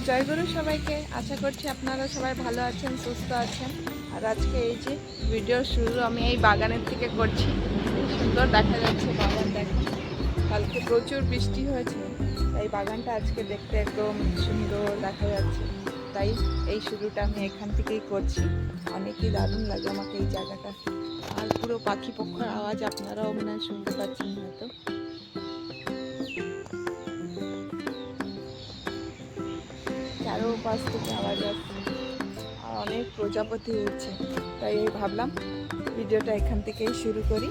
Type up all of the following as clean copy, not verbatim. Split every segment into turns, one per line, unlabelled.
জয়গুরু সবাইকে। আশা করছি আপনারা সবাই ভালো আছেন, সুস্থ আছেন। আর আজকে এই যে ভিডিও শুরু আমি এই বাগানের থেকে করছি। সুন্দর দেখা যাচ্ছে বাগান, দেখেন কালকে প্রচুর বৃষ্টি হয়েছে, তাই বাগানটা আজকে দেখতে একদম সুন্দর দেখা যাচ্ছে। তাই এই শুরুটা আমি এখান থেকেই করছি। অনেকই দারুণ লাগে আমাকে এই জায়গাটা। আর পুরো পাখি পক্ষর আওয়াজ আপনারাও মনে হয় শুনতে পাচ্ছেন হয়তো। চারোপাশ থেকে আওয়াজ আসছে আর অনেক প্রজাপতি উঠছে, তাই এই ভাবলাম ভিডিওটা এখান থেকেই শুরু করি।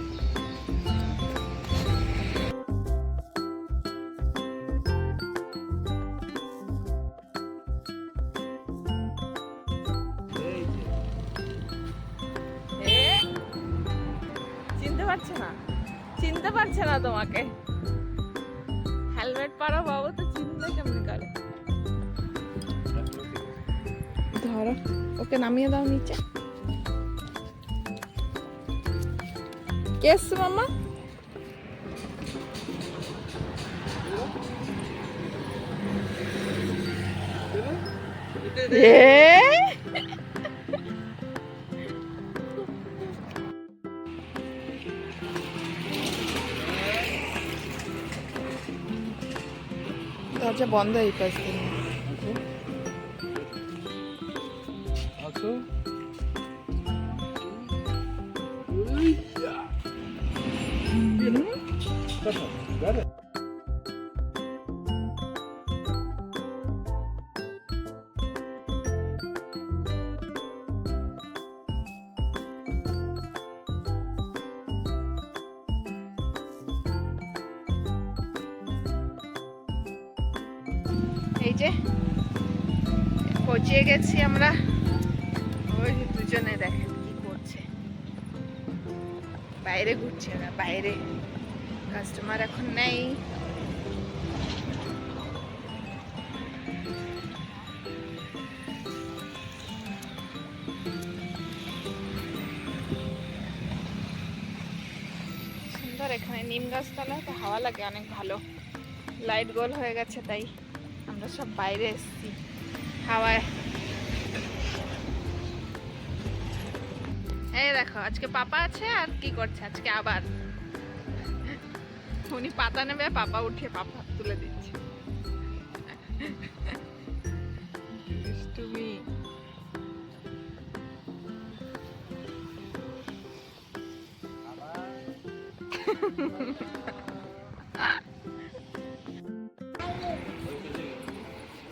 চিনতে পারছে না তোমাকে। হেলমেট পরা বাবু তো চিনতে কেমন করে। ধরো ওকে নামিয়ে দাও নিচে। কে এসছে মাম্মা? দরজা বন্ধ এই পাশ থেকে। এই যে পৌঁছে গেছি আমরা। ওই দুজনে দেখেন কি করছে, বাইরে ঘুরছে না, বাইরে কাস্টমার এখন নেই। সুন্দর এখানে নিম গাছতলা, তো হাওয়া লাগে অনেক ভালো। লাইট গোল হয়ে গেছে, তাই আমরা সব বাইরে এসেছি হাওয়ায়। এই দেখো আজকে পাপা আছে আর কি করছে আজকে আবার উনি পাতা নেবে, পাপা উঠিয়ে পাপা তুলে দিচ্ছে। তুমি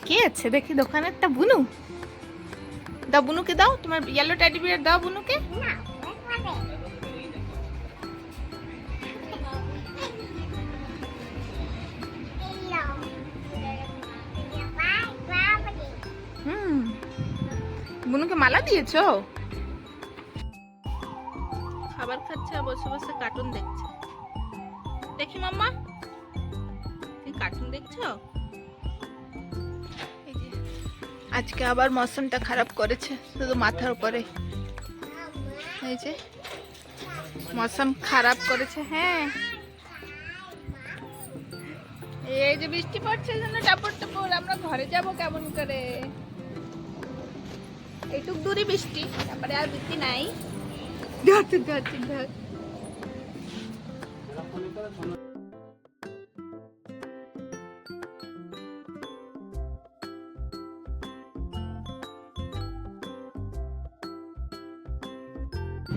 কে আছে দেখি দোকানে? একটা বুনু দাও, বুনুকে দাও, তোমার ইয়েলো টেডি বিয়ার দাও বুনুকে। বুনুকে মালা দিয়েছো? খাবার খাচ্ছে আর বসে বসে কার্টুন দেখছে। দেখি মাম্মা, তুমি কার্টুন দেখছো? আজকে আবার মৌসুমটা খারাপ করেছে, শুধু মাথার উপরে। এই যে মৌসুম খারাপ করেছে। হ্যাঁ এই যে বৃষ্টি পড়ছে জন্য টাপড় টাপড় আমরা ঘরে যাব কেমন করে? এইটুক দূরই বৃষ্টি, তারপরে আর বৃষ্টি নাই।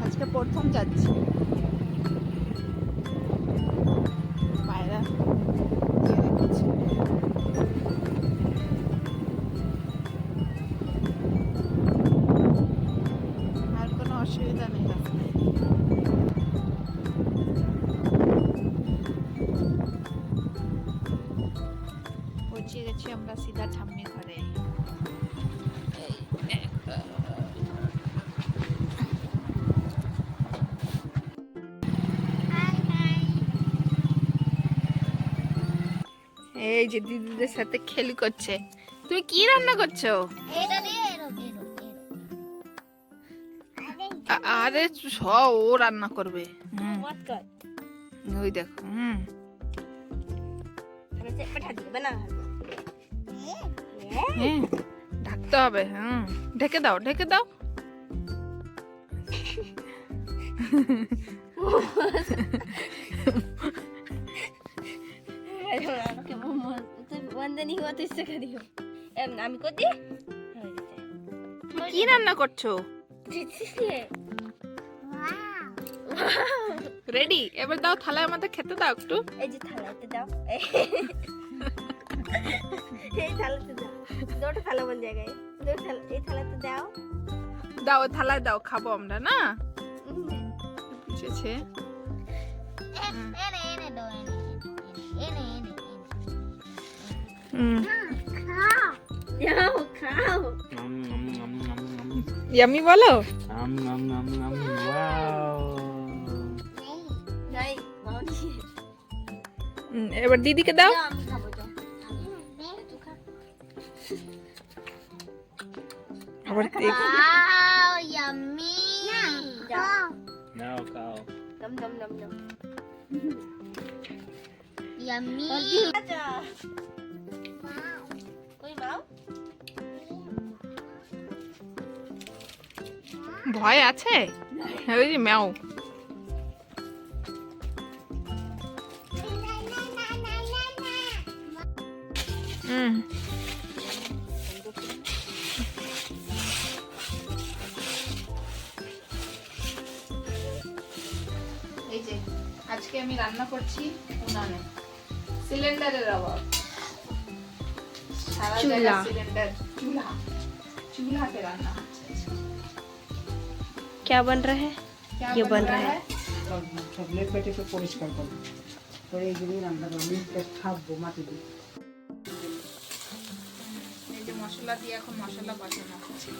আজকে প্রথম যাচ্ছি পায়রা। আর কোনো অসুবিধা নেই রাস্তায়। পৌঁছে গেছি আমরা সিধা ঠাম্মির ঘরে। এই যে দিদিদের সাথে খেলি করছে। তুমি কি রান্না করছো? আরে সব ও রান্না করবে। ওই দেখো। হ্যাঁ ঢাকতে হবে। ঢেকে দাও, ঢেকে দাও। কি রান্না করছো? রেডি? এবার দাও, থালায় আমাদের খেতে দাও একটু।
এই যে থালাতে দাও, এই থালাতে দাও, দুটো থালা কোন জায়গায়? দুটো থালা, এই থালাতে দাও।
দাও, থালায় দাও, খাবো আমরা না। বুঝেছে?
যাও খাও।
ইয়ামি বলো।
নাই মাউনি,
এবার দিদিকে দাও।
আমি খাবো। যাও তুই খা।
আবার
Wow, yummy. যাও।
Now cow.
Dum dum dum dum. Yummy. আচ্ছা। কই মাও?
ভয় আছে? হ্যাঁ, ওই যে ম্যাও। এই যে আজকে আমি রান্না করছি উনানে, সিলিন্ডারের অভাব। সারা জায়গা সিলিন্ডার, চুলা, चूल्हा पे रान्ना।
क्या बन रहा है? ये बन रहा है।
চকলেট পেটেকে পরিষ্কার করবো, করে এইগুলি রান্না করবো, খাবো মাটি দিয়ে।
এই যে মশলা দিয়ে এখন মশলা কষানো হচ্ছে।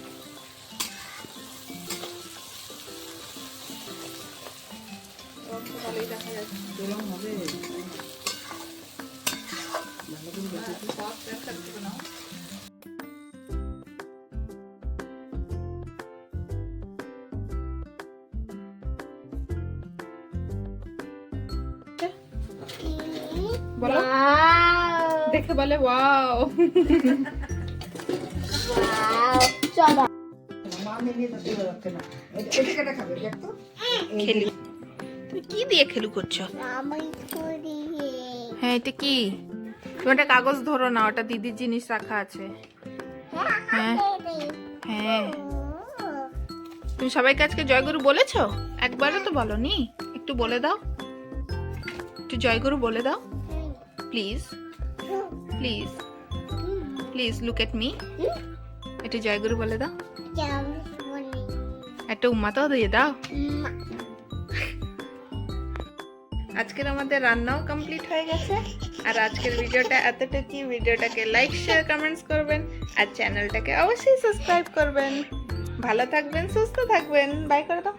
ভালোই দেখা যাচ্ছে।
এরকম হবে
সস একটা দিও না। বলো, দেখে বলে ওয়াও।
মা মেনে তো তুই রাখতে না, এটা কেটে খাবে দেখ তো।
খেলু, তুমি কি দিয়ে খেলু করছো? হ্যাঁ, এটা কি? তুমি একটা কাগজ ধরো না, ওটা দিদির জিনিস রাখা আছে। হ্যাঁ হ্যাঁ, তুমি সবাইকে আজকে জয়গুরু বলেছো? একবারও তো বলনি, একটু বলে দাও, একটু জয়গুরু বলে দাও please, please, please look at me. একটু জয়গুরু বলে দাও, একটা উম্মাটাও দিয়ে দাও। আজকের আমাদের রান্নাও কমপ্লিট হয়ে গেছে। আর আজকের ভিডিওটা এতটুকুই। ভিডিওটাকে লাইক, শেয়ার, কমেন্টস করবেন আর চ্যানেলটাকে অবশ্যই সাবস্ক্রাইব করবেন। ভালো থাকবেন, সুস্থ থাকবেন। বাই করে দাও,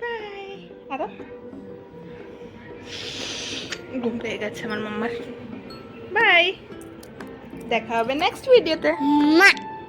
বাই। আরো ঘুম পেয়ে গেছে আমার মাম্মার। বাই, দেখা হবে নেক্সট ভিডিওতে।